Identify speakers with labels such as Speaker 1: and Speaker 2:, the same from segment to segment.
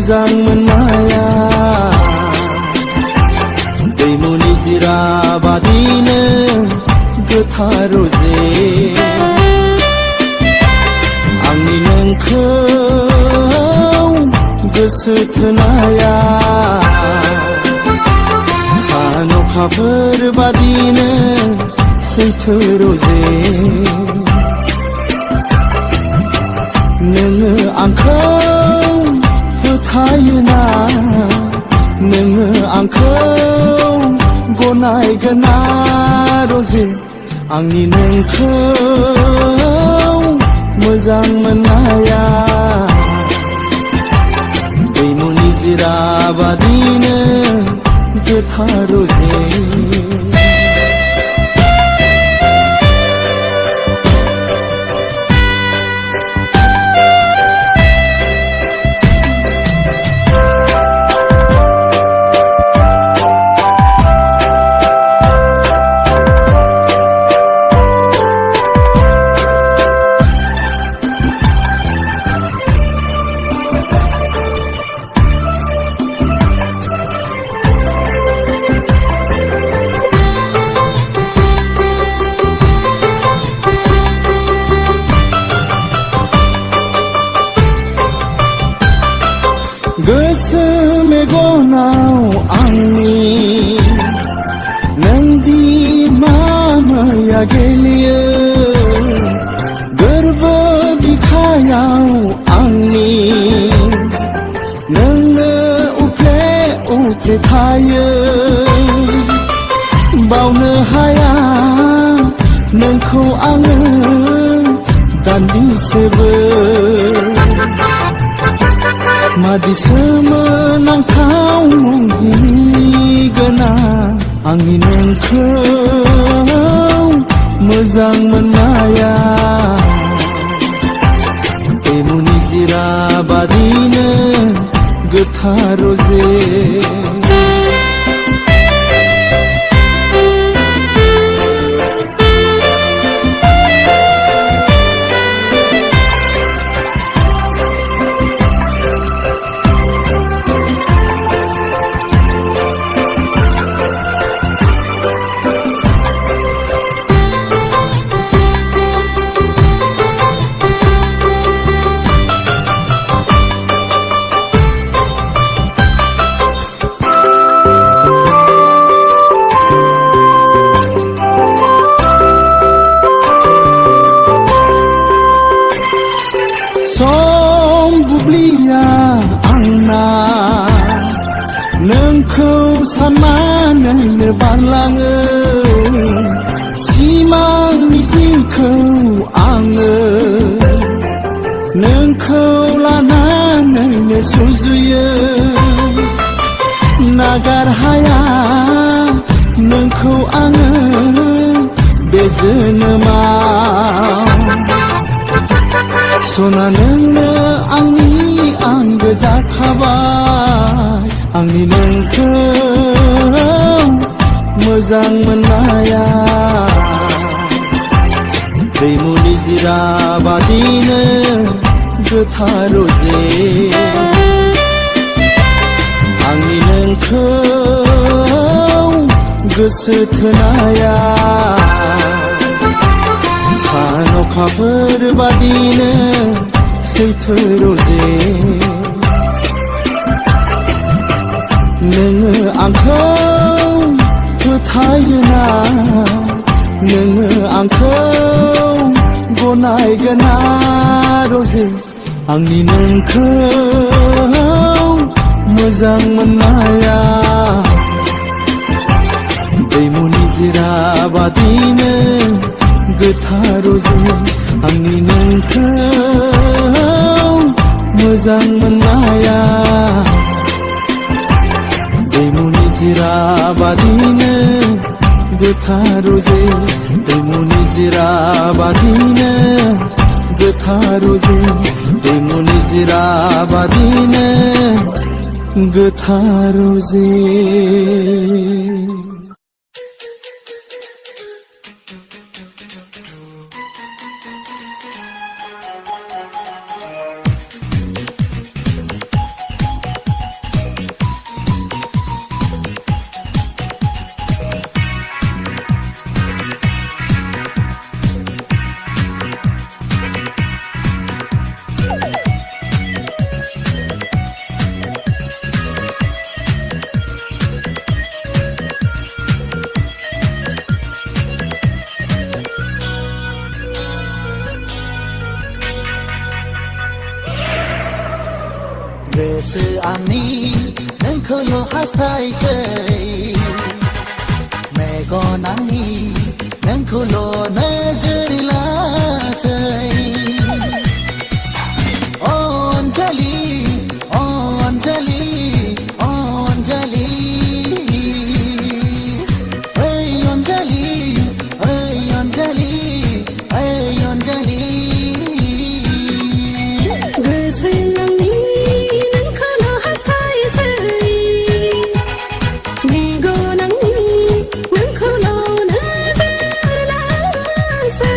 Speaker 1: मोजां मोननाया दैमुनि जिरा बादिनो गोथार जे आंनि नोंखौ गोसो थोनाया सान अखाफोर बादिनो सैथो रोजे नोङो आंखौ फोथायोना नोङो आंखौ गनायगोना रोजे आंनि नोंखौ मोजां मोननाया दैमुनि जिरा बादिनो गोथार रोजे गोसो मेगनाव आंनि नोंदि मामाया गेलेयो गोरबो बिखायाव आंनि नोंनो उफ्ले उफ्ले थायो बावनो हाया नोंखौ आङो दान्दिसेबो मादि सोमोनांथाव मुहिगोना आंनि नोंखौ मोजां मोननाया दैमुनि जिरा बादिनो गोथार रोजे सम बुब्लिया आंना नोंखौ साननानैनो बारलाङो सिमां मिजिंखौ आङो नोंखौ लानानैनो सुजुयो नागार हाया नोंखौ आङो बे जोनोमाव सना नोंनो आंनि आंगो जाखाबाय आंनि नोंखौ मोजां मोननाया दैमुनि जिरा बादिनो गोथार रोजे आंनि नोंखौ गोसो थोनाया सान अखाफोर बादिनो सैथो रोजे नोङो आंखौ फोथायोना नोङो आंखौ गनायगोना रोजे आंनि नोंखौ मोजां मोननाया दैमुनि जिरा बादिनो गोथार रोजे आंनि नोंखौ मोजां मोननाया दैमुनि जिरा बादिनो गोथार रोजे दैमुनि जिरा बादिनो गोथार रोजे दैमुनि जिरा बादिनो गोथार रोजे गोसोआंनि नोंखौल' हास्थायसै मेगन आंनि नोंखौल' नोजोर लासै अनजालि अनजालि अनजालि ओइ अनजालि ओइ अनजालि ओइ अनजालि
Speaker 2: गोसोआंनि नोंखौल' हास्थायसै मेगन आंनि नोंखौल' नोजोर लासै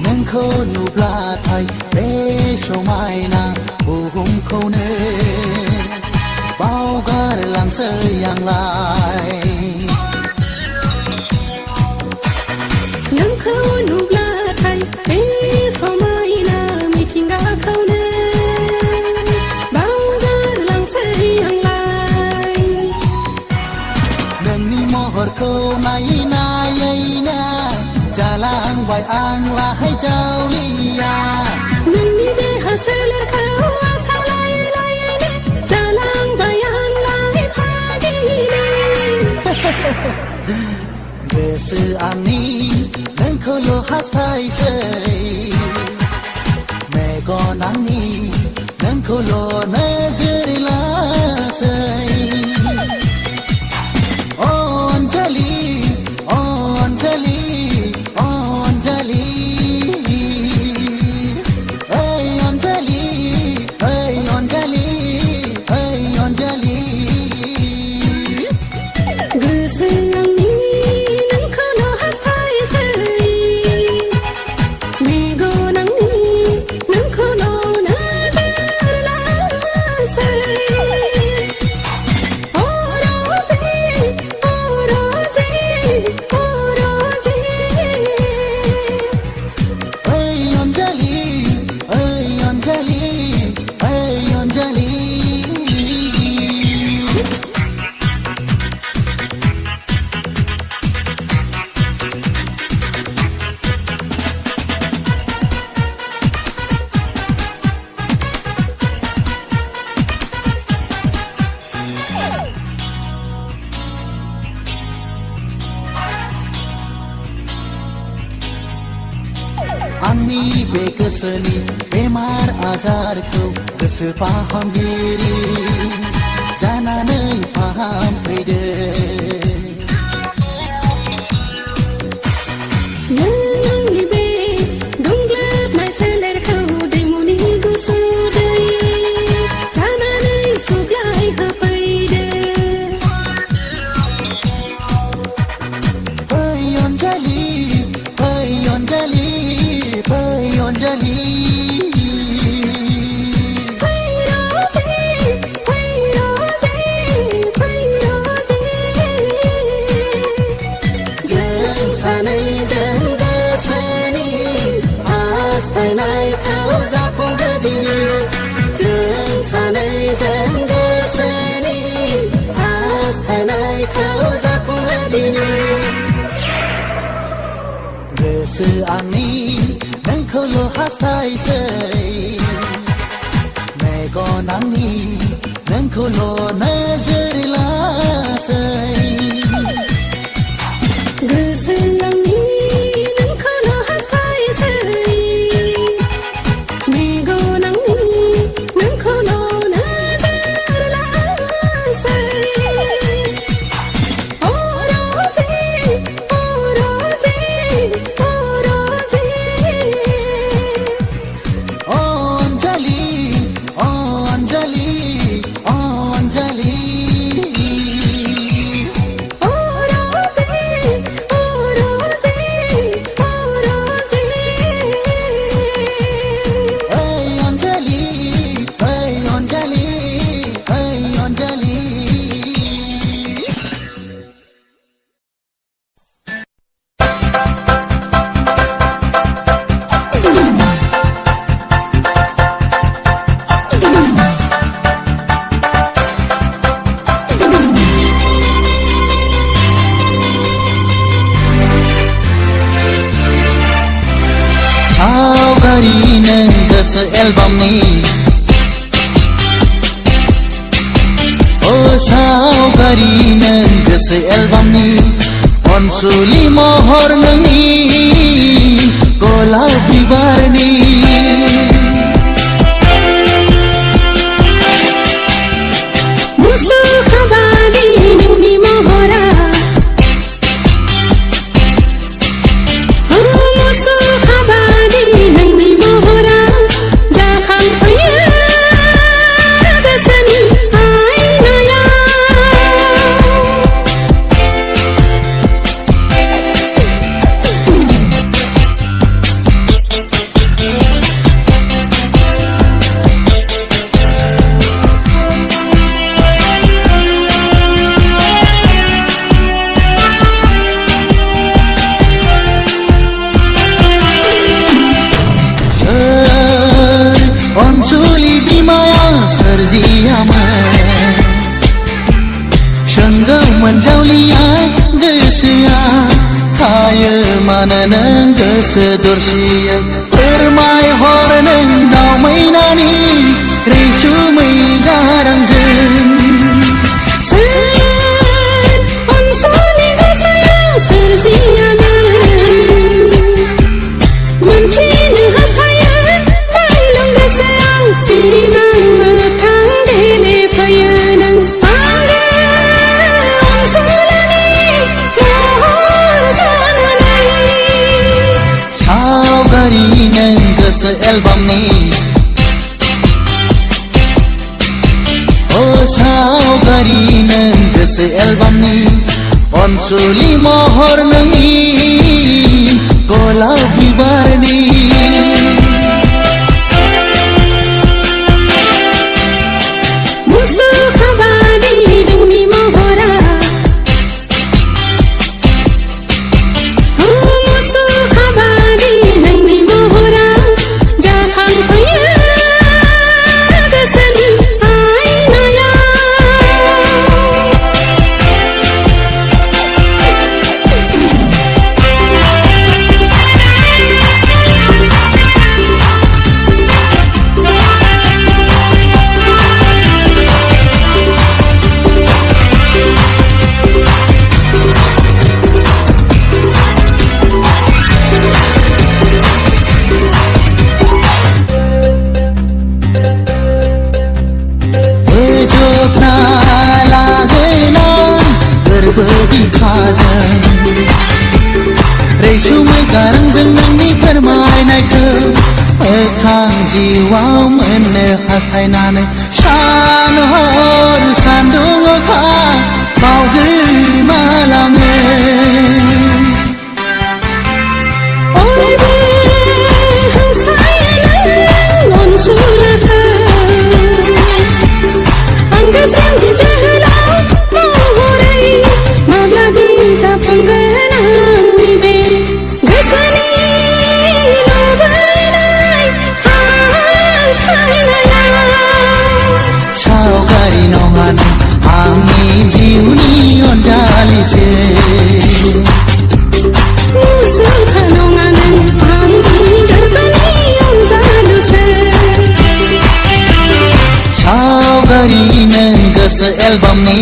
Speaker 1: नोंखौ नुब्लाथाय बे समायना बुहुमखौनो बावगारलांसै आंलाय
Speaker 2: नोंखौ नुब्लाथाय बे समायना मिथिंगाखौनो बावगारलांसै आंलाय
Speaker 1: नोंनि महरखौ नायै नायैनो जालांबाय आंलाय जावलिया
Speaker 2: नोंनि देहा सोलेरखौ आसालाय लायैनो जालांबाय आंलाय फागिनो
Speaker 1: गोसोआंनि नोंखौल' हास्थायसै मेगन आंनि नोंखौल' नोजोर लासै अनजालि अनजालि अनजालि ओइ अनजालि ओइ अनजालि ओइ अनजालि
Speaker 2: गोसोआंनि नोंखौल' हास्थायसै मेगन आंनि नोंखौल' नोजोर लासै
Speaker 1: ओइ अनजालि ओइ अनजालि ओइ अनजालि आंनि बे गोसोनि बेमार आजारखौ गोसो फाहामगिरि जानानै फाहामफैदो
Speaker 2: नोंनि बे दुंग्लोबनाय सोलेरखौ दैमुनि गुसु दै जानानै सुग्लाय होफैदो
Speaker 1: ओइ अनजालि ओइ अनजालि ओइ अनजालि जों सानैजों गोसोनि हास्थायनायखौ जाफुंहोदिनि जों सानैजों गोसोनि हास्थायनायखौ जाफुंहोदिनि गोसोआंनि नोंखौल' हास्थायसै मेगन आंनि नोंखौल' नोजोर लासै
Speaker 2: गोसोआंनि नोंखौल' हास्थायसै मेगन आंनि नोंखौल' नोजोर लासै
Speaker 1: अनजालि सावगारि नों गोसो एलबामनि सावगारि नों गोसो एलबामनि अनसुलि महर नोंनि गलाप बिबारनि
Speaker 2: मुसुखाबादि नोंनि महरा मुसुखाबादि नोंनि महरा जाखांफैयो गोसोनि
Speaker 1: अनसुलि बिमाया सोरजियामोन सोंदोंमोन जावलिया गोसोआ थायो मानो नों गोसो दरसियै फोरमायहर नों दाउ मैनानि रैसुमै गारांजों
Speaker 2: अनसुलि गोसोआ सोरजियामोन मोनथिनो हास्थायो बायलं गोसोआव सिरिबां मोखां देले फैयो नों आंगो अनसुलिनि महर जानानै
Speaker 1: सावगारि नों गोसो एलबामनि सावगारि नों गोसो एलबामनि अनसुलि महर नोंनि गलाप बिबारनि
Speaker 2: मुसुखाबादि नोंनि महरा मुसुखाबादि नोंनि महरा जाखांफैयो गोसोनि बिखाजों रैसुमै गारांजों नोंनि फोरमायनायखौ मोखां जिउआव मोननो हास्थायनानै सान हर सान्दुं अखा बावगोमालाङो सावगारि नङा नों आंनि जिउनि अनजालिसो मुसुखा नङा नों आंनि गोरबोनि अनजालुसो
Speaker 1: सावगारि नों गोसो एलबामनि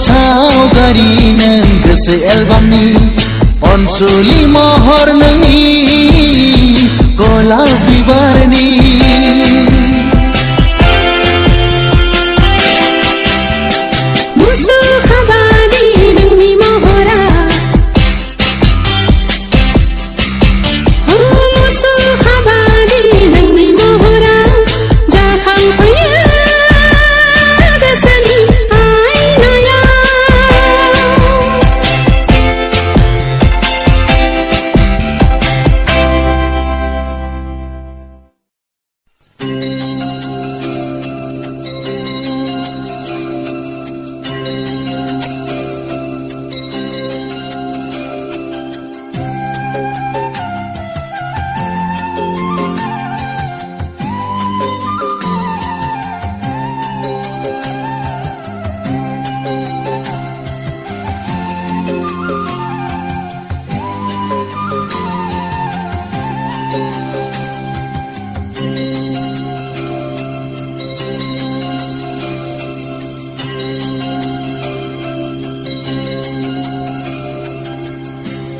Speaker 1: सावगारि नों गोसो एलबामनि अनसुलि महर नोंनि गलाप बिबारनि
Speaker 2: मुसुखाबादि नोंनि महरा मुसुखाबादि नोंनि महरा जाखांफैयो गोसोनि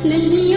Speaker 2: Lily